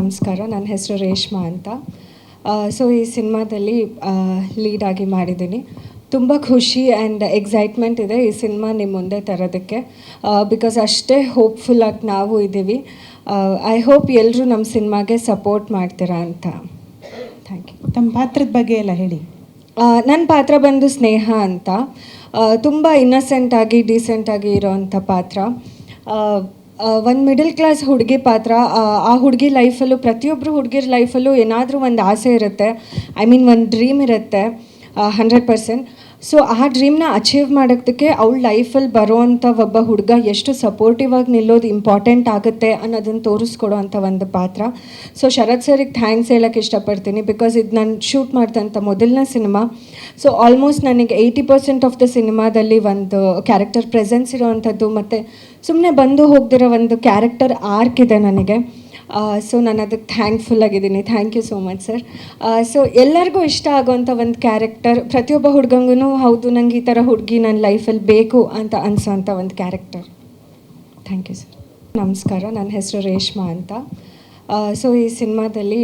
ನಮಸ್ಕಾರ, ನನ್ನ ಹೆಸರು ರೇಷ್ಮಾ ಅಂತ. ಸೊ ಈ ಸಿನಿಮಾದಲ್ಲಿ ಲೀಡಾಗಿ ಮಾಡಿದ್ದೀನಿ. ತುಂಬ ಖುಷಿ ಆ್ಯಂಡ್ ಎಕ್ಸೈಟ್ಮೆಂಟ್ ಇದೆ ಈ ಸಿನಿಮಾ ನಿಮ್ಮ ಮುಂದೆ ತರೋದಕ್ಕೆ. ಬಿಕಾಸ್ ಅಷ್ಟೇ ಹೋಪ್ಫುಲ್ಲಾಗಿ ನಾವು ಇದ್ದೀವಿ. ಐ ಹೋಪ್ ಎಲ್ಲರೂ ನಮ್ಮ ಸಿನಿಮಾಗೆ ಸಪೋರ್ಟ್ ಮಾಡ್ತೀರಾ ಅಂತ. Thank you. ತಮ್ಮ ಪಾತ್ರದ ಬಗ್ಗೆ ಎಲ್ಲ ಹೇಳಿ. ನನ್ನ ಪಾತ್ರ ಬಂದು ಸ್ನೇಹ ಅಂತ. ತುಂಬ ಇನ್ನಸೆಂಟಾಗಿ ಡೀಸೆಂಟಾಗಿ ಇರೋವಂಥ ಪಾತ್ರ. ಒಂದು ಮಿಡಲ್ ಕ್ಲಾಸ್ ಹುಡುಗಿ ಪಾತ್ರ. ಆ ಹುಡುಗಿ ಲೈಫಲ್ಲೂ, ಪ್ರತಿಯೊಬ್ಬರು ಹುಡುಗಿರ ಲೈಫಲ್ಲೂ ಏನಾದರೂ ಒಂದು ಆಸೆ ಇರುತ್ತೆ. ಒಂದು ಡ್ರೀಮ್ ಇರುತ್ತೆ 100%. ಸೊ ಆ ಡ್ರೀಮ್ನ ಅಚೀವ್ ಮಾಡೋದಕ್ಕೆ ಅವಳ ಲೈಫಲ್ಲಿ ಬರೋವಂಥ ಒಬ್ಬ ಹುಡುಗ ಎಷ್ಟು ಸಪೋರ್ಟಿವ್ ಆಗಿ ನಿಲ್ಲೋದು ಇಂಪಾರ್ಟೆಂಟ್ ಆಗುತ್ತೆ ಅನ್ನೋದನ್ನು ತೋರಿಸ್ಕೊಡೋವಂಥ ಒಂದು ಪಾತ್ರ. ಸೊ ಶರತ್ ಸರಿಗೆ ಥ್ಯಾಂಕ್ಸ್ ಹೇಳೋಕ್ಕೆ ಇಷ್ಟಪಡ್ತೀನಿ. ಬಿಕಾಸ್ ಇದು ನಾನು ಶೂಟ್ ಮಾಡ್ದಂಥ ಮೊದಲನೇ ಸಿನಿಮಾ. ಸೊ ಆಲ್ಮೋಸ್ಟ್ ನನಗೆ 80% ಆಫ್ ದ ಸಿನಿಮಾದಲ್ಲಿ ಒಂದು ಕ್ಯಾರೆಕ್ಟರ್ ಪ್ರೆಸೆನ್ಸ್ ಇರೋವಂಥದ್ದು, ಮತ್ತು ಸುಮ್ಮನೆ ಬಂದು ಹೋಗ್ದಿರೋ ಒಂದು ಕ್ಯಾರೆಕ್ಟರ್ ಆರ್ಕ್ ಇದೆ ನನಗೆ. ಸೊ ನಾನು ಅದಕ್ಕೆ ಥ್ಯಾಂಕ್ಫುಲ್ ಆಗಿದ್ದೀನಿ. Thank you so much sir. So ಎಲ್ಲರಿಗೂ ಇಷ್ಟ ಆಗೋವಂಥ ಒಂದು ಕ್ಯಾರೆಕ್ಟರ್, ಪ್ರತಿಯೊಬ್ಬ ಹುಡುಗಂಗೂ ಹೌದು ನಂಗೆ ಈ ಥರ ಹುಡುಗಿ ನನ್ನ ಲೈಫಲ್ಲಿ ಬೇಕು ಅಂತ ಅನಿಸೋವಂಥ ಒಂದು ಕ್ಯಾರೆಕ್ಟರ್. Thank you sir. ನಮಸ್ಕಾರ, ನನ್ನ ಹೆಸರು ರೇಷ್ಮಾ ಅಂತ. ಸೊ ಈ ಸಿನಿಮಾದಲ್ಲಿ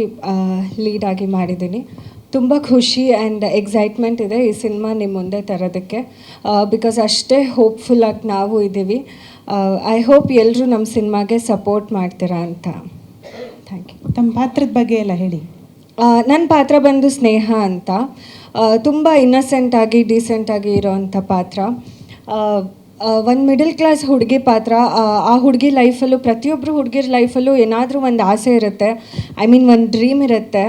ಲೀಡಾಗಿ ಮಾಡಿದ್ದೀನಿ. ತುಂಬ ಖುಷಿ ಆ್ಯಂಡ್ ಎಕ್ಸೈಟ್ಮೆಂಟ್ ಇದೆ ಈ ಸಿನಿಮಾ ನಿಮ್ಮ ಮುಂದೆ ತರೋದಕ್ಕೆ. ಬಿಕಾಸ್ ಅಷ್ಟೇ ಹೋಪ್ಫುಲ್ಲಾಗಿ ನಾವು ಇದ್ದೀವಿ. ಐ ಹೋಪ್ ಎಲ್ಲರೂ ನಮ್ಮ ಸಿನಿಮಾಗೆ ಸಪೋರ್ಟ್ ಮಾಡ್ತೀರಾ ಅಂತ. Thank you. ತಮ್ಮ ಪಾತ್ರದ ಬಗ್ಗೆ ಎಲ್ಲ ಹೇಳಿ. ನನ್ನ ಪಾತ್ರ ಬಂದು ಸ್ನೇಹ ಅಂತ. ತುಂಬ ಇನ್ನಸೆಂಟಾಗಿ ಡೀಸೆಂಟಾಗಿ ಇರೋವಂಥ ಪಾತ್ರ. ಒಂದು ಮಿಡಲ್ ಕ್ಲಾಸ್ ಹುಡುಗಿ ಪಾತ್ರ. ಆ ಹುಡುಗಿ ಲೈಫಲ್ಲೂ, ಪ್ರತಿಯೊಬ್ಬರು ಹುಡುಗಿರ ಲೈಫಲ್ಲೂ ಏನಾದರೂ ಒಂದು ಆಸೆ ಇರುತ್ತೆ. ಒಂದು ಡ್ರೀಮ್ ಇರುತ್ತೆ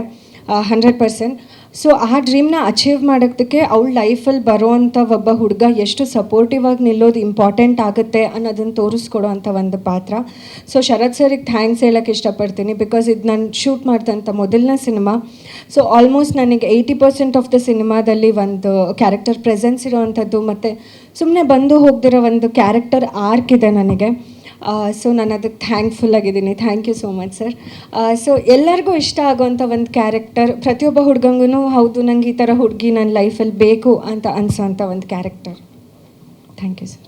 100%. ಸೊ ಆ ಡ್ರೀಮ್ನ ಅಚೀವ್ ಮಾಡೋದಕ್ಕೆ ಅವಳ ಲೈಫಲ್ಲಿ ಬರೋವಂಥ ಒಬ್ಬ ಹುಡುಗ ಎಷ್ಟು ಸಪೋರ್ಟಿವ್ ಆಗಿ ನಿಲ್ಲೋದು ಇಂಪಾರ್ಟೆಂಟ್ ಆಗುತ್ತೆ ಅನ್ನೋದನ್ನು ತೋರಿಸ್ಕೊಡೋವಂಥ ಒಂದು ಪಾತ್ರ. ಸೊ ಶರತ್ ಸರಿಗೆ ಥ್ಯಾಂಕ್ಸ್ ಹೇಳೋಕ್ಕೆ ಇಷ್ಟಪಡ್ತೀನಿ. ಬಿಕಾಸ್ ಇದು ನಾನು ಶೂಟ್ ಮಾಡ್ದಂಥ ಮೊದಲನೇ ಸಿನಿಮಾ. ಸೊ ಆಲ್ಮೋಸ್ಟ್ ನನಗೆ 80% ಆಫ್ ದ ಸಿನಿಮಾದಲ್ಲಿ ಒಂದು ಕ್ಯಾರೆಕ್ಟರ್ ಪ್ರೆಸೆನ್ಸ್ ಇರೋವಂಥದ್ದು, ಮತ್ತು ಸುಮ್ಮನೆ ಬಂದು ಹೋಗ್ದಿರೋ ಒಂದು ಕ್ಯಾರೆಕ್ಟರ್ ಆರ್ಕ್ ಇದೆ ನನಗೆ. ಸೊ ನಾನು ಅದಕ್ಕೆ ಥ್ಯಾಂಕ್ಫುಲ್ ಆಗಿದ್ದೀನಿ. Thank you so much sir. So ಎಲ್ಲರಿಗೂ ಇಷ್ಟ ಆಗೋವಂಥ ಒಂದು ಕ್ಯಾರೆಕ್ಟರ್, ಪ್ರತಿಯೊಬ್ಬ ಹುಡುಗಂಗೂ ಹೌದು ನಂಗೆ ಈ ಥರ ಹುಡುಗಿ ನನ್ನ ಲೈಫಲ್ಲಿ ಬೇಕು ಅಂತ ಅನಿಸೋವಂಥ ಒಂದು ಕ್ಯಾರೆಕ್ಟರ್. Thank you sir.